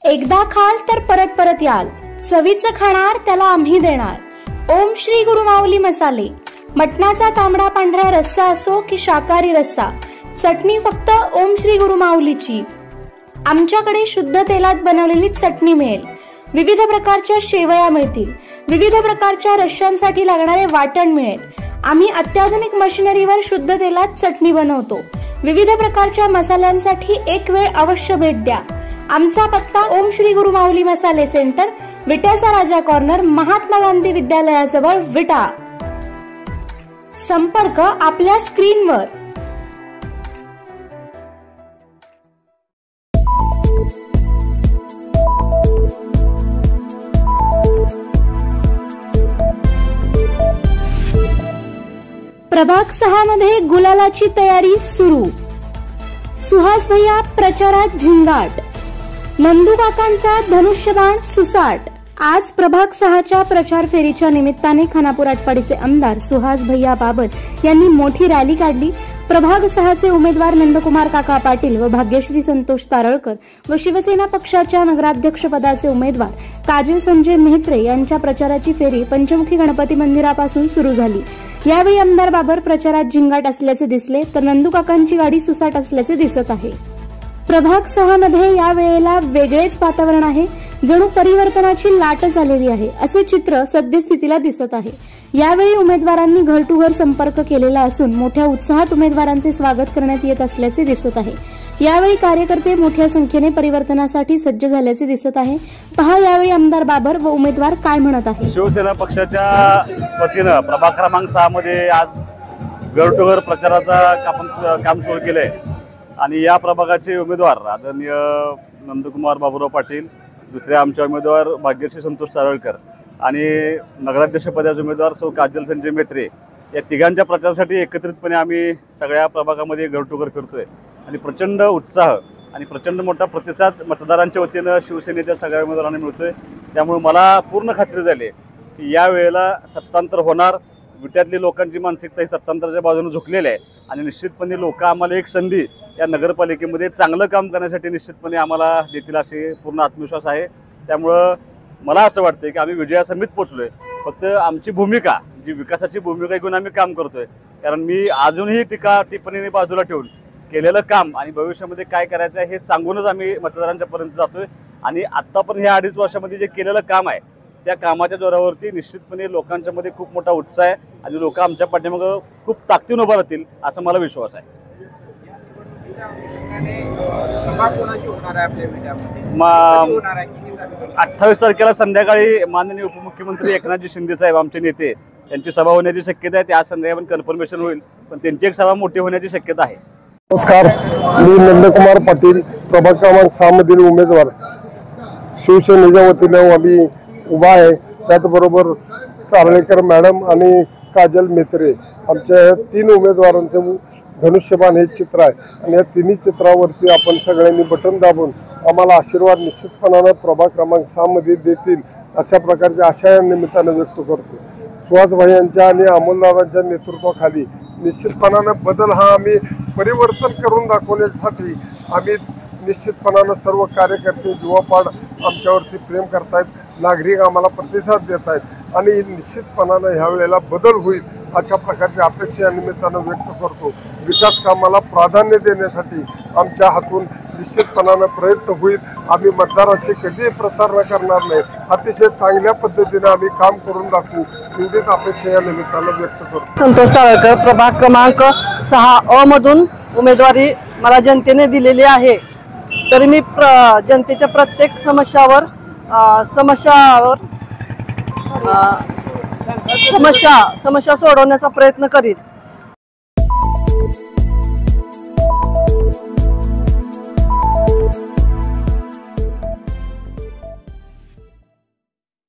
एकदा खाल तर परत परत याल, चवीचं खाणार त्याला आम्ही देणार। ओम श्री गुरु माऊली मसाले। मटणाचा तांबडा पांढरा रस्सा असो की शाकाहारी रस्सा, चटणी फक्त ओम श्री गुरु माऊलीची। आमच्याकडे शुद्ध तेलात बनवलेली चटणी मिळेल, विविध प्रकारच्या शेवया मिळतील, विविध प्रकारच्या रश्श्यांसाठी लागणारे वाटण मिळेल। आम्ही अत्याधुनिक मशिनरीवर शुद्ध तेलात चटणी बनवतो। विविध प्रकारच्या मसाल्यांसाठी एक वेळ अवश्य भेट द्या। आमचा पत्ता ओम श्री गुरु माऊली मसाले सेंटर, विट्याचा राजा कॉर्नर, महात्मा गांधी विद्यालयाजवळ, विटा। संपर्क आपल्या स्क्रीनवर। प्रभाग 6 मध्ये गुलालाची तयारी सुरू। सुहास भैया प्रचारात झिंगाट, नंदू काकांचा धनुष्यबाण सुसाट। आज प्रभाग 6च्या प्रचार फेरीच्या निमित्ताने खानापूर आटपाडीचे आमदार सुहास भैया बाबर यांनी मोठी रॅली काढली। प्रभाग 6चे उमेदवार नंदकुमार काका पाटील व भाग्यश्री संतोष तारळकर व शिवसेना पक्षाच्या नगराध्यक्ष पदाचे उमेदवार काजल संजय मेहत्रे यांच्या प्रचाराची फेरी पंचमुखी गणपती मंदिरापासून सुरू झाली। यावेळी आमदार बाबर प्रचारात झिंगाट असल्याचे दिसले, तर नंदू काकांची गाडी सुसाट असल्याचे दिसत आहे। प्रभाग 6 मध्ये या वेळेला वेगळेच वातावरण आहे, जणू परिवर्तनाची लाटच आलेली आहे असे चित्र सद्यस्थितीला दिसत आहे। यावेळी उमेदवारांनी घर टू घर संपर्क केलेला असून मोठ्या उत्साहात उमेदवारांचे स्वागत करण्यात येत असल्याचे दिसत आहे। यावेळी कार्यकर्ते मोठ्या संख्येने परिवर्तनासाठी सज्ज झाल्याचे दिसत आहे। पहा यावेळी आमदार बाबर व उमेदवार काय म्हणत आहेत। शिवसेना पक्षाच्या वतीनं प्रभाग क्रमांक 6 मध्ये आज घर टू घर प्रचाराचा काम सुरू केलंय आणि या प्रभागाचे उमेदवार आदरणीय नंदकुमार बाबूराव पाटील, दुसरे आमचे उमेदवार भाग्यश्री संतोष तारळकर आणि नगराध्यक्ष पदाचे उमेदवार सौ काजल संजय मेहत्रे, या तिघांच्या प्रचारासाठी एकत्रितपणे आम्ही सगळ्या प्रभागामध्ये घर टू घर फिरतोय आणि प्रचंड उत्साह आणि प्रचंड मोठा प्रतिसाद मतदारांच्या वतीनं शिवसेनेच्या सगळ्या उमेदवारांना मिळतोय। त्यामुळे मला पूर्ण खात्री झाली की या वेळेला सत्तांतर होणार। विट्यातली लोकांची मानसिकता ही सत्तांतराच्या बाजूने झुकलेली आहे आणि निश्चितपणे लोक आम्हाला एक संधी या नगरपालिकेमध्ये चांगलं काम करण्यासाठी निश्चितपणे आम्हाला देतील असे पूर्ण आत्मविश्वास आहे। त्यामुळं मला असं वाटतं की आम्ही विजयासमीत पोहोचलोय, फक्त आमची भूमिका जी विकासाची भूमिका घेऊन आम्ही काम करतोय। कारण मी अजूनही टीका टिप्पणीने बाजूला ठेवून केलेलं काम आणि भविष्यामध्ये काय करायचं आहे हे सांगूनच आम्ही मतदारांच्या पर्यंत जातोय आणि आता पण ह्या 2.5 वर्षामध्ये जे केलेलं काम आहे त्या कामाच्या जोरावरती निश्चितपणे लोकांच्या मध्ये खूप मोठा उत्साह आहे आणि लोक आमच्या पाठीमागे खूप ताकदीने उभा राहतील असा मला विश्वास आहे। 28 तारखेला संध्याकाळी माननीय उपमुख्यमंत्री एकनाथजी शिंदे साहेब आमचे नेते यांची सभा होण्याची शक्यता आहे। त्या संध्याकाळी कन्फर्मेशन होईल, पण त्यांची एक सभा मोठी होण्याची शक्यता आहे। नमस्कार, मी नंदकुमार पाटील, प्रभाग क्रमांक 6 मधील उमेदवार शिवसेनेच्या वतीने आम्ही उभा आहे। त्याचबरोबर तारळेकर मॅडम आणि काजल मेहत्रे आमच्या 3 उमेदवारांचे धनुष्यबाण हे चित्र आहे आणि या तिन्ही चित्रावरती आपण सगळ्यांनी बटन दाबून आम्हाला आशीर्वाद निश्चितपणाने प्रभाग क्रमांक 6 मध्ये देतील अशा प्रकारची आशा या निमित्तानं व्यक्त करतो। सुहास भाईंच्या आणि अमोलदारांच्या नेतृत्वाखाली निश्चितपणाने बदल हा आम्ही परिवर्तन करून दाखवण्यासाठी आम्ही निश्चितपणाने सर्व कार्यकर्ते युवापाड आमच्यावरती प्रेम करतायत, नागरिक आम्हाला प्रतिसाद देत आहेत आणि निश्चितपणाने ह्या वेळेला बदल होईल अशा प्रकारची अपेक्षा या निमित्तानं व्यक्त करतो। विकास कामाला प्राधान्य देण्यासाठी आमच्या हातून निश्चितपणाने प्रयत्न होईल। आम्ही मतदाराची कधीही प्रतारणा करणार नाही, अतिशय चांगल्या पद्धतीने आम्ही काम करून दाखवू एवढीच अपेक्षा या निमित्तानं व्यक्त करतो। संतोष तारळकर, प्रभाग क्रमांक 6 अ मधून उमेदवारी मला जनतेने दिलेली आहे। तरी मी जनतेच्या प्रत्येक समस्या सोडवण्याचा प्रयत्न करीन।